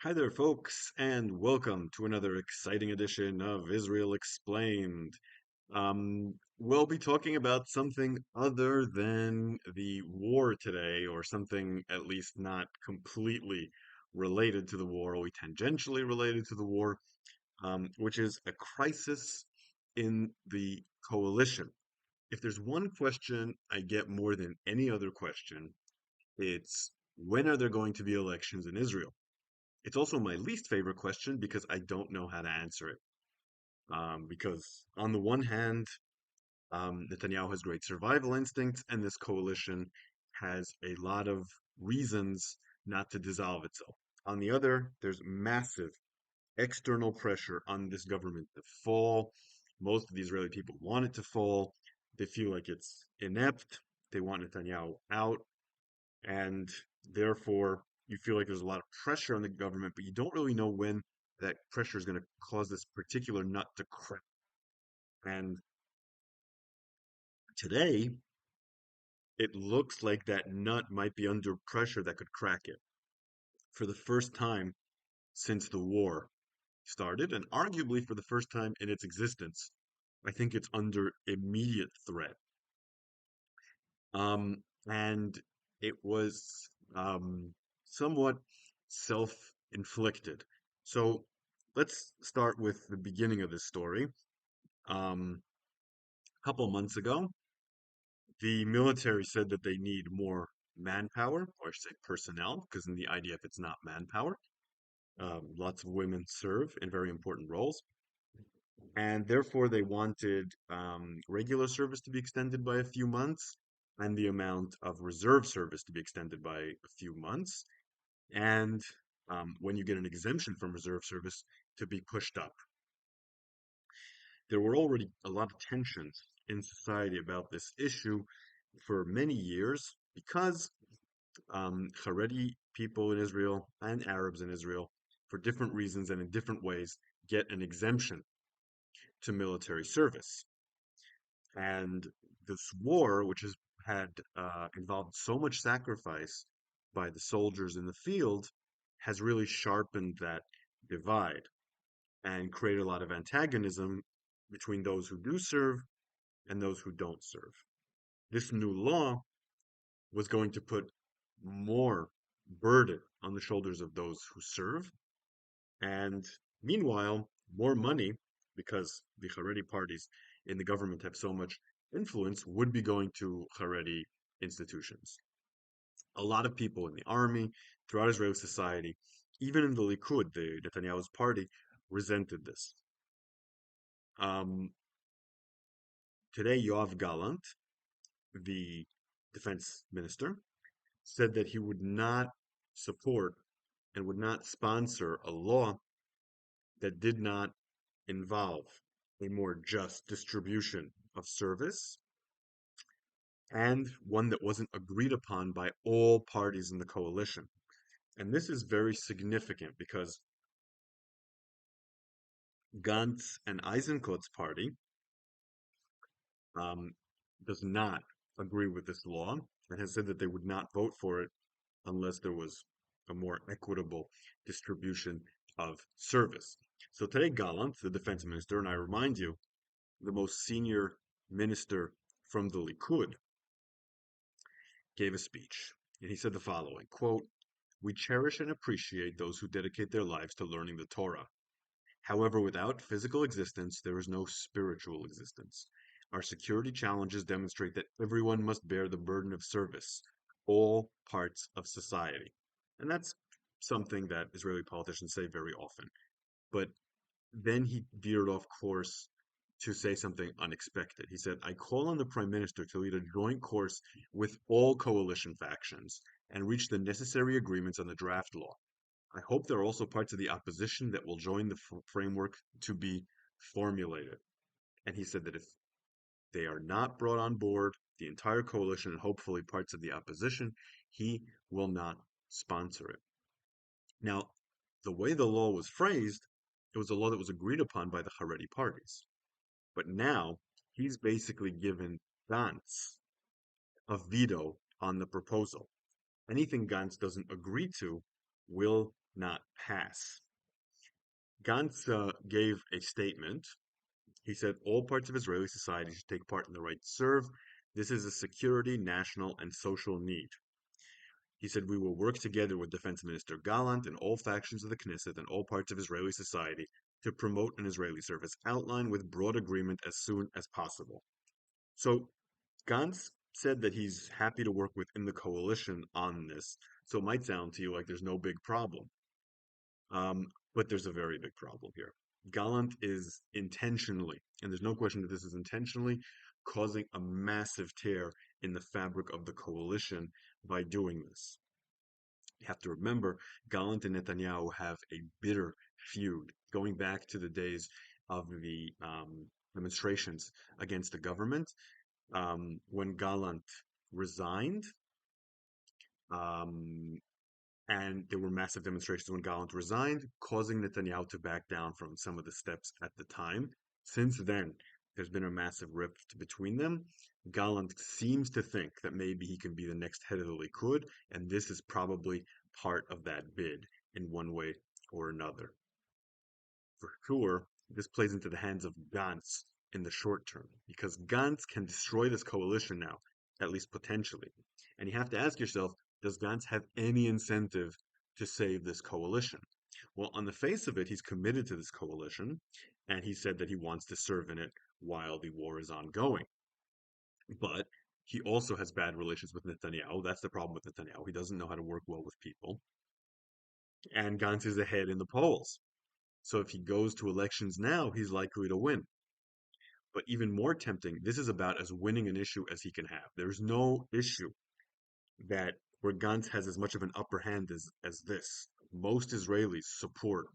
Hi there, folks, and welcome to another exciting edition of Israel Explained. We'll be talking about something other than the war today, or something at least not completely related to the war, or tangentially related to the war, which is a crisis in the coalition. If there's one question I get more than any other question, it's when are there going to be elections in Israel? It's also my least favorite question because I don't know how to answer it. Because on the one hand, Netanyahu has great survival instincts, and this coalition has a lot of reasons not to dissolve itself. On the other, there's massive external pressure on this government to fall. Most of the Israeli people want it to fall. They feel like it's inept. They want Netanyahu out. And therefore you feel like there's a lot of pressure on the government, but you don't really know when that pressure is going to cause this particular nut to crack. And today, it looks like that nut might be under pressure that could crack it for the first time since the war started, and arguably for the first time in its existence. I think it's under immediate threat. And it was somewhat self-inflicted. So let's start with the beginning of this story. A couple months ago, the military said that they need more manpower, or I should say personnel, because in the IDF it's not manpower. Lots of women serve in very important roles, and therefore they wanted regular service to be extended by a few months and the amount of reserve service to be extended by a few months. And when you get an exemption from reserve service, to be pushed up. There were already a lot of tensions in society about this issue for many years because Haredi people in Israel and Arabs in Israel, for different reasons and in different ways, get an exemption to military service. And this war, which has had involved so much sacrifice by the soldiers in the field, has really sharpened that divide and created a lot of antagonism between those who do serve and those who don't serve. This new law was going to put more burden on the shoulders of those who serve, and meanwhile, more money, because the Haredi parties in the government have so much influence, would be going to Haredi institutions. A lot of people in the army, throughout Israeli society, even in the Likud, the Netanyahu's party, resented this. Um, Today, Yoav Gallant, the defense minister, said that he would not support and would not sponsor a law that did not involve a more just distribution of service and one that wasn't agreed upon by all parties in the coalition. And this is very significant because Gantz and Eisenkot's party um, does not agree with this law and has said that they would not vote for it unless there was a more equitable distribution of service. So today, Gallant, the defense minister, and I remind you, the most senior minister from the Likud, gave a speech. And he said the following, quote, "We cherish and appreciate those who dedicate their lives to learning the Torah. However, without physical existence, there is no spiritual existence. Our security challenges demonstrate that everyone must bear the burden of service, all parts of society." And that's something that Israeli politicians say very often. But then he veered off course to say something unexpected. He said, "I call on the Prime Minister to lead a joint course with all coalition factions and reach the necessary agreements on the draft law. I hope there are also parts of the opposition that will join the framework to be formulated." And he said that if they are not brought on board, the entire coalition and hopefully parts of the opposition, he will not sponsor it. Now, the way the law was phrased, it was a law that was agreed upon by the Haredi parties. But now he's basically given Gantz a veto on the proposal. Anything Gantz doesn't agree to will not pass. Gantz gave a statement. He said all parts of Israeli society should take part in the right to serve. This is a security, national, and social need. He said we will work together with Defense Minister Gallant and all factions of the Knesset and all parts of Israeli society to promote an Israeli service outline with broad agreement as soon as possible. So Gantz said that he's happy to work within the coalition on this. So it might sound to you like there's no big problem. But there's a very big problem here. Gallant is intentionally, and there's no question that this is intentionally, causing a massive tear in the fabric of the coalition by doing this. You have to remember, Gallant and Netanyahu have a bitter feud going back to the days of the demonstrations against the government. When Gallant resigned, um, and there were massive demonstrations when Gallant resigned, causing Netanyahu to back down from some of the steps at the time. Since then, there's been a massive rift between them. Gallant seems to think that maybe he can be the next head of the Likud, and this is probably part of that bid in one way or another. For sure, this plays into the hands of Gantz in the short term, because Gantz can destroy this coalition now, at least potentially. And you have to ask yourself, does Gantz have any incentive to save this coalition? Well, on the face of it, he's committed to this coalition, and he said that he wants to serve in it while the war is ongoing. But he also has bad relations with Netanyahu. That's the problem with Netanyahu. He doesn't know how to work well with people. And Gantz is ahead in the polls. So if he goes to elections now, he's likely to win. But even more tempting, this is about as winning an issue as he can have. There's no issue that where Gantz has as much of an upper hand as this. Most Israelis support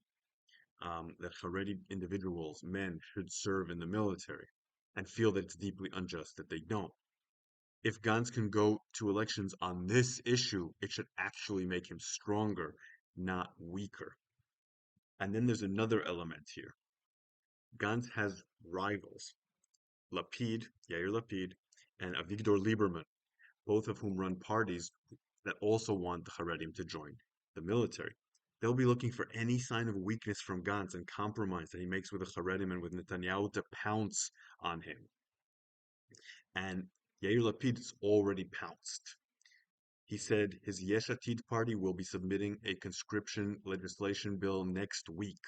that Haredi individuals, men, should serve in the military and feel that it's deeply unjust that they don't. If Gantz can go to elections on this issue, it should actually make him stronger, not weaker. And then there's another element here. Gantz has rivals, Yair Lapid, and Avigdor Lieberman, both of whom run parties that also want the Haredim to join the military. They'll be looking for any sign of weakness from Gantz and compromise that he makes with the Haredim and with Netanyahu to pounce on him. And Yair Lapid has already pounced. He said his Yesh Atid party will be submitting a conscription legislation bill next week.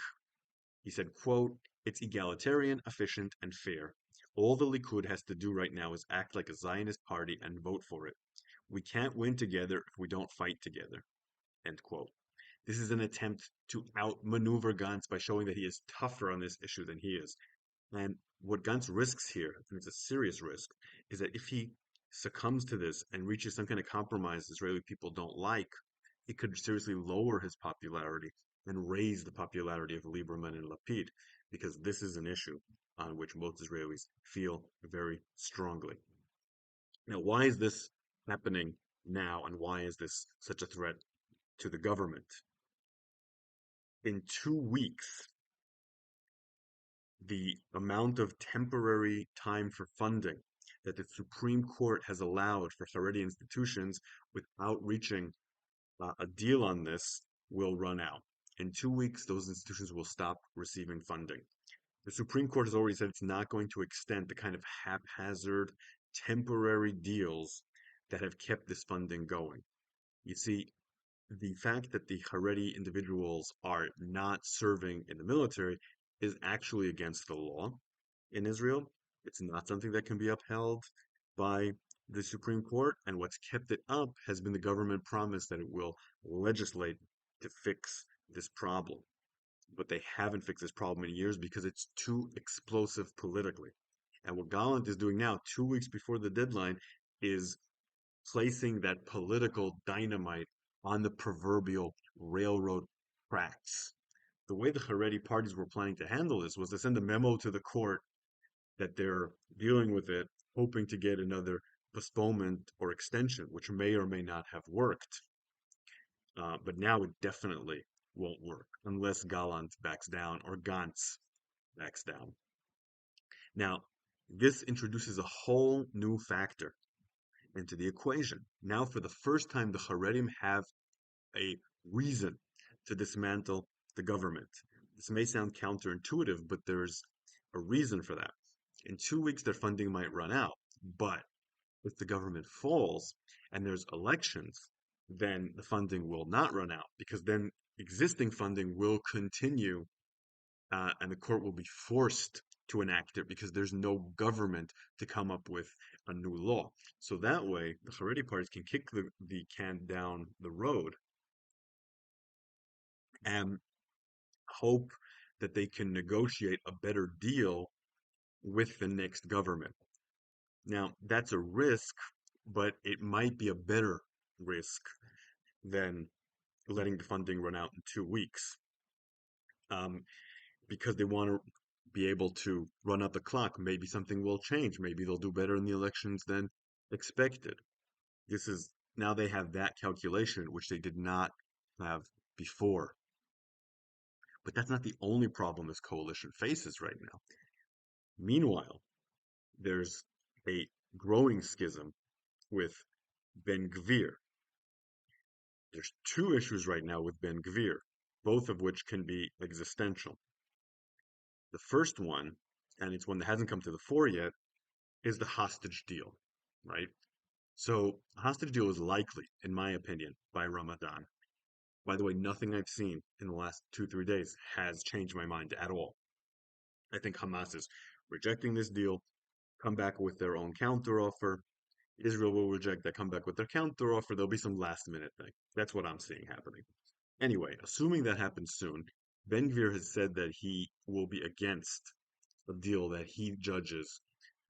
He said, quote, it's egalitarian, efficient, and fair. All the Likud has to do right now is act like a Zionist party and vote for it. We can't win together if we don't fight together. End quote. This is an attempt to outmaneuver Gantz by showing that he is tougher on this issue than he is. And what Gantz risks here, and it's a serious risk, is that if he succumbs to this and reaches some kind of compromise Israeli people don't like, it could seriously lower his popularity and raise the popularity of Lieberman and Lapid, because this is an issue on which most Israelis feel very strongly. Now, why is this happening now, and why is this such a threat to the government? In 2 weeks, the amount of temporary time for funding that the Supreme Court has allowed for Haredi institutions without reaching a deal on this will run out. In 2 weeks, those institutions will stop receiving funding. The Supreme Court has already said it's not going to extend the kind of haphazard, temporary deals that have kept this funding going. You see, the fact that the Haredi individuals are not serving in the military is actually against the law in Israel. It's not something that can be upheld by the Supreme Court, and what's kept it up has been the government promise that it will legislate to fix this problem. But they haven't fixed this problem in years because it's too explosive politically. And what Gallant is doing now, 2 weeks before the deadline, is placing that political dynamite on the proverbial railroad tracks. The way the Haredi parties were planning to handle this was to send a memo to the court that they're dealing with it, hoping to get another postponement or extension, which may or may not have worked. But now it definitely won't work unless Gallant backs down or Gantz backs down. Now, this introduces a whole new factor into the equation. Now, for the first time, the Haredim have a reason to dismantle the government. This may sound counterintuitive, but there's a reason for that. In 2 weeks, their funding might run out, but if the government falls and there's elections, then the funding will not run out because then existing funding will continue and the court will be forced to enact it because there's no government to come up with a new law. So that way, the Haredi parties can kick the can down the road and hope that they can negotiate a better deal with the next government. Now, that's a risk, but it might be a better risk than letting the funding run out in 2 weeks. Um, because they want to be able to run out the clock. Maybe something will change. Maybe they'll do better in the elections than expected. This is now they have that calculation, which they did not have before. But that's not the only problem this coalition faces right now. Meanwhile, there's a growing schism with Ben Gvir. There's two issues right now with Ben Gvir, both of which can be existential. The first one, and it's one that hasn't come to the fore yet, is the hostage deal, right? So, a hostage deal is likely, in my opinion, by Ramadan. By the way, nothing I've seen in the last 2, 3 days has changed my mind at all. I think Hamas is rejecting this deal, come back with their own counteroffer. Israel will reject that, come back with their counteroffer. There'll be some last minute thing. That's what I'm seeing happening. Anyway, assuming that happens soon, Ben Gvir has said that he will be against a deal that he judges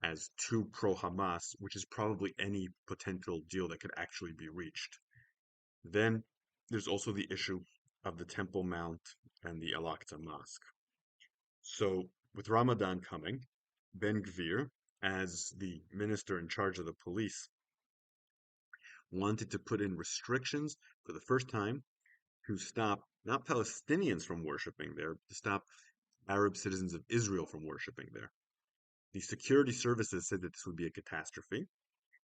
as too pro-Hamas, which is probably any potential deal that could actually be reached. Then there's also the issue of the Temple Mount and the Al-Aqsa Mosque. So with Ramadan coming, Ben Gvir, as the minister in charge of the police, wanted to put in restrictions for the first time to stop not Palestinians from worshiping there, to stop Arab citizens of Israel from worshiping there. The security services said that this would be a catastrophe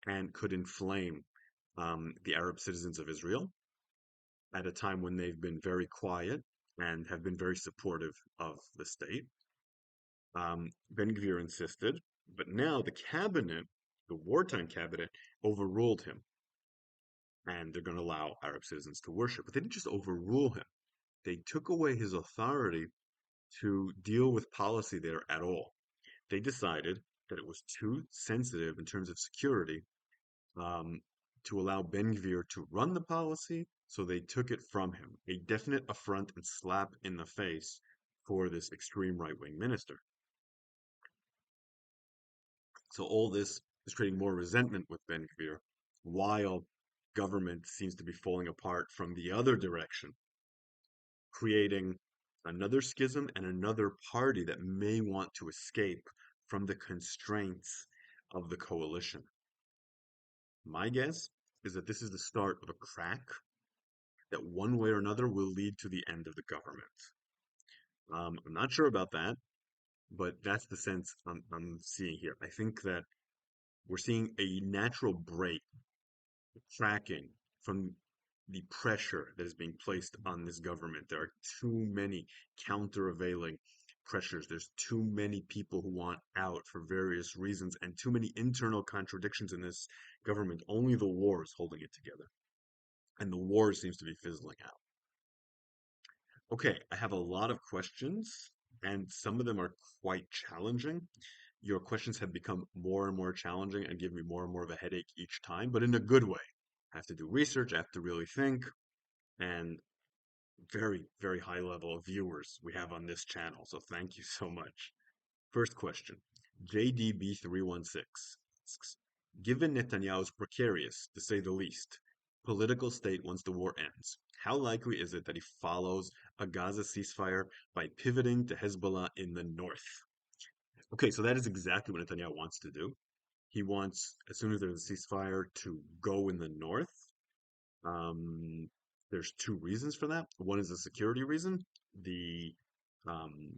and could inflame the Arab citizens of Israel at a time when they've been very quiet and have been very supportive of the state. Ben Gvir insisted, but now the cabinet, the wartime cabinet, overruled him, and they're going to allow Arab citizens to worship. But they didn't just overrule him; they took away his authority to deal with policy there at all. They decided that it was too sensitive in terms of security um, to allow Ben Gvir to run the policy, so they took it from him. A definite affront and slap in the face for this extreme right-wing minister. So all this is creating more resentment with Ben Gvir, while government seems to be falling apart from the other direction, creating another schism and another party that may want to escape from the constraints of the coalition. My guess is that this is the start of a crack that one way or another will lead to the end of the government. I'm not sure about that, but that's the sense I'm seeing here. I think that we're seeing a natural break, cracking from the pressure that is being placed on this government. There are too many countervailing pressures. There's too many people who want out for various reasons, and too many internal contradictions in this government. Only the war is holding it together, and the war seems to be fizzling out. Okay, I have a lot of questions, and some of them are quite challenging. Your questions have become more and more challenging and give me more and more of a headache each time, but in a good way. I have to do research, I have to really think, and very, very high level of viewers we have on this channel, so thank you so much. First question, JDB316 asks, given Netanyahu's precarious, to say the least, political state once the war ends, how likely is it that he follows a Gaza ceasefire by pivoting to Hezbollah in the north? Okay, so that is exactly what Netanyahu wants to do. He wants, as soon as there's a ceasefire, to go in the north. Um, there's two reasons for that. One is a security reason. The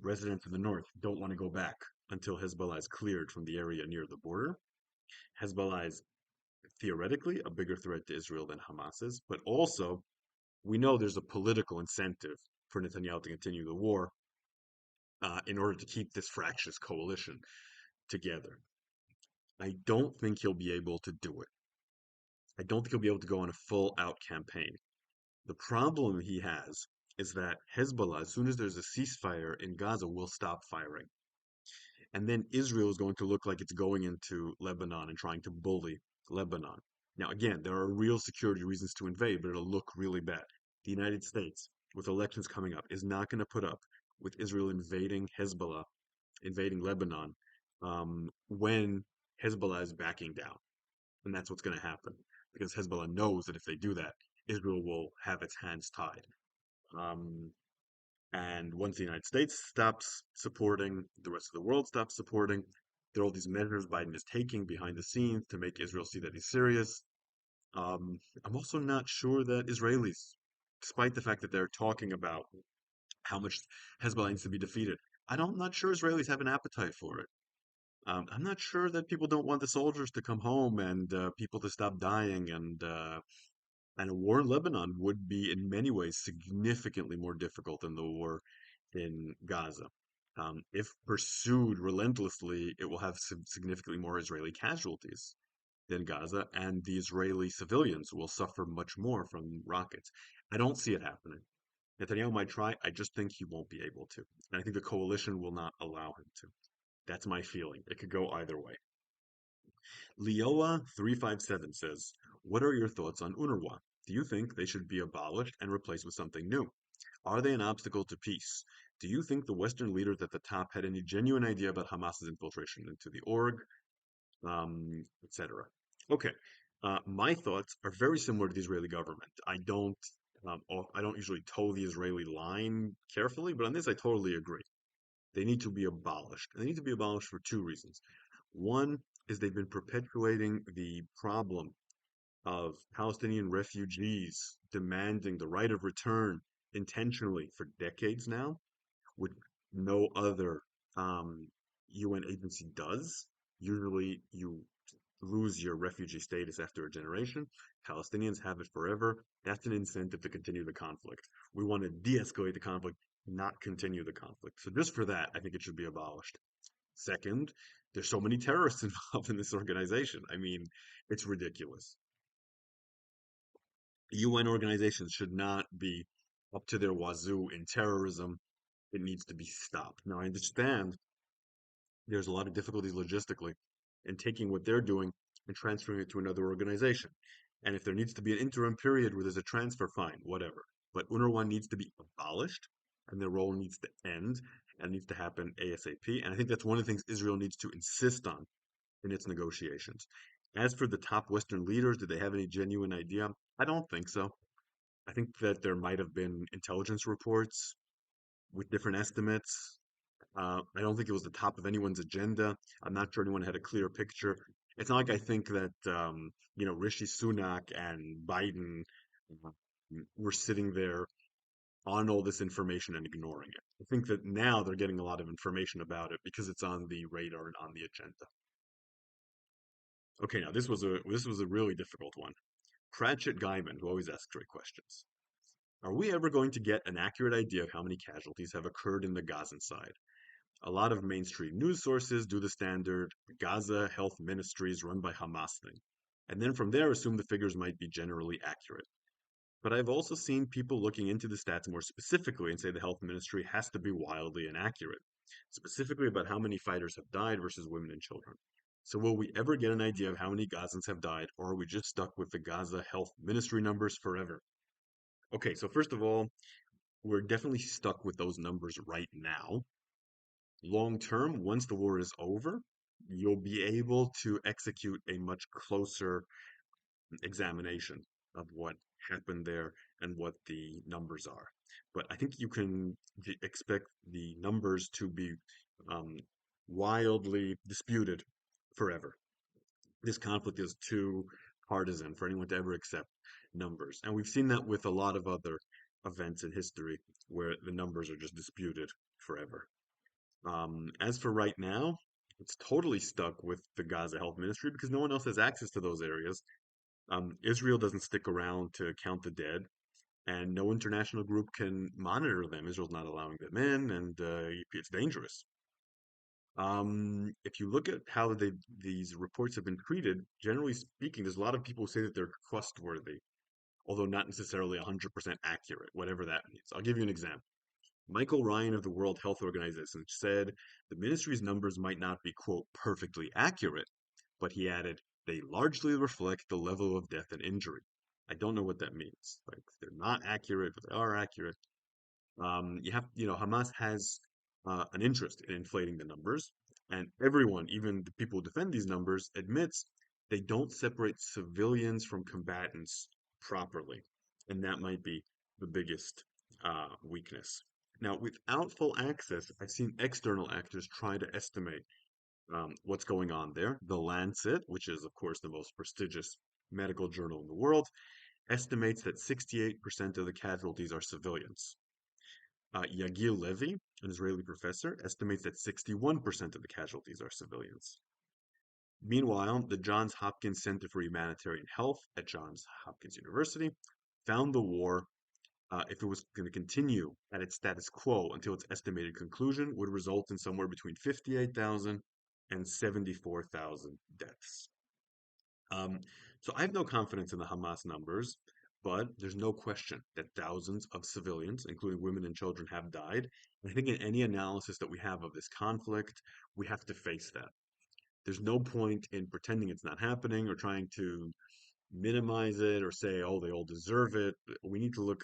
residents in the north don't want to go back until Hezbollah is cleared from the area near the border. Hezbollah is theoretically a bigger threat to Israel than Hamas is, but also we know there's a political incentive for Netanyahu to continue the war in order to keep this fractious coalition together. I don't think he'll be able to do it. I don't think he'll be able to go on a full out campaign. The problem he has is that Hezbollah, as soon as there's a ceasefire in Gaza, will stop firing. And then Israel is going to look like it's going into Lebanon and trying to bully Lebanon. Now, again, there are real security reasons to invade, but it'll look really bad. The United States, with elections coming up, is not going to put up with Israel invading Hezbollah, invading Lebanon, when Hezbollah is backing down. And that's what's going to happen because Hezbollah knows that if they do that, Israel will have its hands tied. Um, and once the United States stops supporting, the rest of the world stops supporting, there are all these measures Biden is taking behind the scenes to make Israel see that he's serious. I'm also not sure that Israelis, despite the fact that they're talking about how much Hezbollah needs to be defeated, I'm not sure Israelis have an appetite for it. I'm not sure that people don't want the soldiers to come home and people to stop dying, and a war in Lebanon would be in many ways significantly more difficult than the war in Gaza. If pursued relentlessly, it will have significantly more Israeli casualties than Gaza, and the Israeli civilians will suffer much more from rockets. I don't see it happening. Netanyahu might try. I just think he won't be able to. And I think the coalition will not allow him to. That's my feeling. It could go either way. Leoa357 says, what are your thoughts on UNRWA? Do you think they should be abolished and replaced with something new? Are they an obstacle to peace? Do you think the Western leaders at the top had any genuine idea about Hamas's infiltration into the org, etc.? Okay, my thoughts are very similar to the Israeli government. I don't usually toe the Israeli line carefully, but on this I totally agree. They need to be abolished. And they need to be abolished for two reasons. One is they've been perpetuating the problem of Palestinian refugees demanding the right of return intentionally for decades now, which no other UN agency does. Usually you lose your refugee status after a generation. Palestinians have it forever. That's an incentive to continue the conflict. We want to de escalate the conflict, not continue the conflict. So, just for that, I think it should be abolished. Second, there's so many terrorists involved in this organization. I mean, it's ridiculous. UN organizations should not be up to their wazoo in terrorism. It needs to be stopped. Now, I understand there's a lot of difficulties logistically in taking what they're doing and transferring it to another organization. And if there needs to be an interim period where there's a transfer, fine, whatever. But UNRWA needs to be abolished and their role needs to end and needs to happen ASAP. And I think that's one of the things Israel needs to insist on in its negotiations. As for the top Western leaders, did they have any genuine idea? I don't think so. I think that there might have been intelligence reports with different estimates. I don't think it was the top of anyone's agenda. I'm not sure anyone had a clear picture. It's not like I think that Rishi Sunak and Biden uh, were sitting there on all this information and ignoring it. I think that now they're getting a lot of information about it because it's on the radar and on the agenda. Okay, now this was a really difficult one. Pratchett Guyman, who always asks great questions. Are we ever going to get an accurate idea of how many casualties have occurred in the Gazan side? A lot of mainstream news sources do the standard Gaza Health Ministries run by Hamas thing, and then from there assume the figures might be generally accurate. But I've also seen people looking into the stats more specifically and say the health ministry has to be wildly inaccurate, specifically about how many fighters have died versus women and children. So will we ever get an idea of how many Gazans have died, or are we just stuck with the Gaza Health Ministry numbers forever? Okay, so first of all, we're definitely stuck with those numbers right now. Long term, once the war is over, you'll be able to execute a much closer examination of what happened there and what the numbers are. But I think you can expect the numbers to be um, wildly disputed forever. This conflict is too partisan for anyone to ever accept numbers. And we've seen that with a lot of other events in history where the numbers are just disputed forever. As for right now, it's totally stuck with the Gaza Health Ministry because no one else has access to those areas. Israel doesn't stick around to count the dead, and no international group can monitor them. Israel's not allowing them in, and it's dangerous. If you look at how these reports have been treated, generally speaking, there's a lot of people who say that they're trustworthy, although not necessarily 100% accurate, whatever that means. I'll give you an example. Michael Ryan of the World Health Organization said the ministry's numbers might not be, quote, perfectly accurate, but he added, they largely reflect the level of death and injury. I don't know what that means. Like, they're not accurate, but they are accurate. Hamas has an interest in inflating the numbers, and everyone, even the people who defend these numbers, admits they don't separate civilians from combatants properly, and that might be the biggest weakness. Now, without full access, I've seen external actors try to estimate what's going on there. The Lancet, which is, of course, the most prestigious medical journal in the world, estimates that 68% of the casualties are civilians. Yagil Levy, an Israeli professor, estimates that 61% of the casualties are civilians. Meanwhile, the Johns Hopkins Center for Humanitarian Health at Johns Hopkins University found the war, if it was going to continue at its status quo until its estimated conclusion, would result in somewhere between 58,000 and 74,000 deaths. Um, so I have no confidence in the Hamas numbers, but there's no question that thousands of civilians, including women and children, have died. And I think in any analysis that we have of this conflict, we have to face that. There's no point in pretending it's not happening or trying to minimize it or say, oh, they all deserve it. We need to look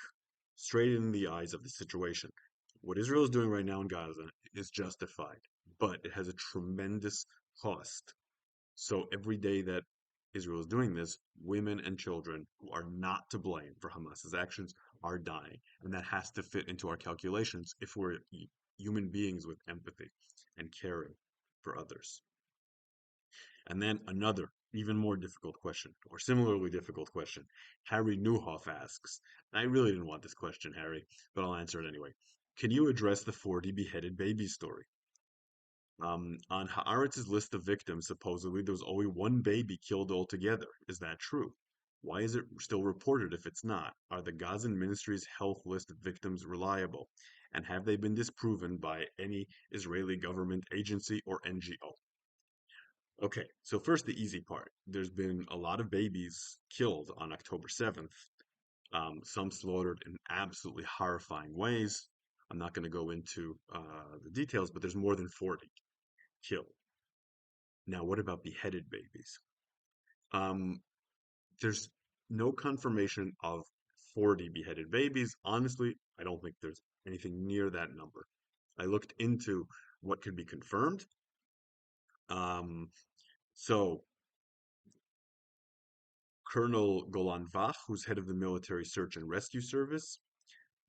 straight in the eyes of the situation. What Israel is doing right now in Gaza is justified, but it has a tremendous cost. So every day that Israel is doing this, women and children who are not to blame for Hamas's actions are dying. And that has to fit into our calculations if we're human beings with empathy and caring for others. And then another, even more difficult question, or similarly difficult question. Harry Newhoff asks, and I really didn't want this question, Harry, but I'll answer it anyway. Can you address the 40 beheaded baby story? On Haaretz's list of victims, supposedly there was only one baby killed altogether. Is that true? Why is it still reported if it's not? Are the Gazan Ministry's health list of victims reliable? And have they been disproven by any Israeli government agency or NGO? Okay, so first the easy part. There's been a lot of babies killed on October 7th, some slaughtered in absolutely horrifying ways. I'm not going to go into the details, but there's more than 40 killed. Now, what about beheaded babies? Um, there's no confirmation of 40 beheaded babies. Honestly, I don't think there's anything near that number. I looked into what could be confirmed. Um, so Colonel Golan Vach, who's head of the Military Search and Rescue Service,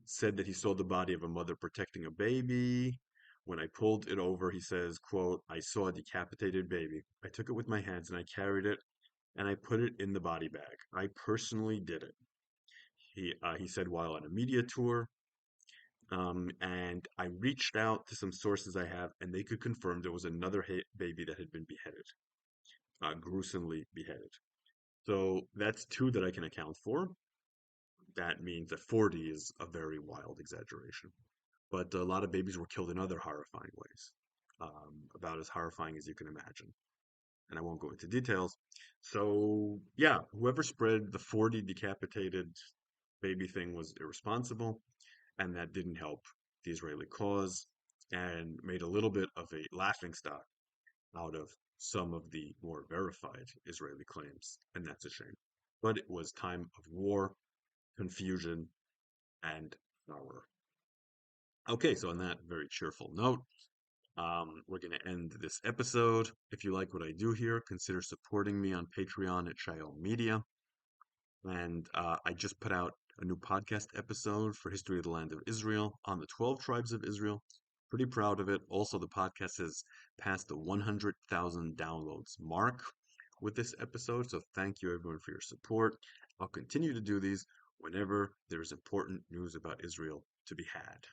said that he saw the body of a mother protecting a baby. When I pulled it over, he says, quote, I saw a decapitated baby. I took it with my hands and I carried it and I put it in the body bag. I personally did it. He said while on a media tour, and I reached out to some sources I have, and they could confirm there was another baby that had been beheaded, gruesomely beheaded. So that's two that I can account for. That means that 40 is a very wild exaggeration. But a lot of babies were killed in other horrifying ways, about as horrifying as you can imagine. And I won't go into details. So, yeah, whoever spread the 40 decapitated baby thing was irresponsible, and that didn't help the Israeli cause and made a little bit of a laughingstock out of some of the more verified Israeli claims, and that's a shame. But it was time of war, confusion, and horror. Okay, so on that very cheerful note, we're going to end this episode. If you like what I do here, consider supporting me on Patreon at Shael Media. And I just put out a new podcast episode for History of the Land of Israel on the 12 tribes of Israel. Pretty proud of it. Also, the podcast has passed the 100,000 downloads mark with this episode. So thank you everyone for your support. I'll continue to do these whenever there's important news about Israel to be had.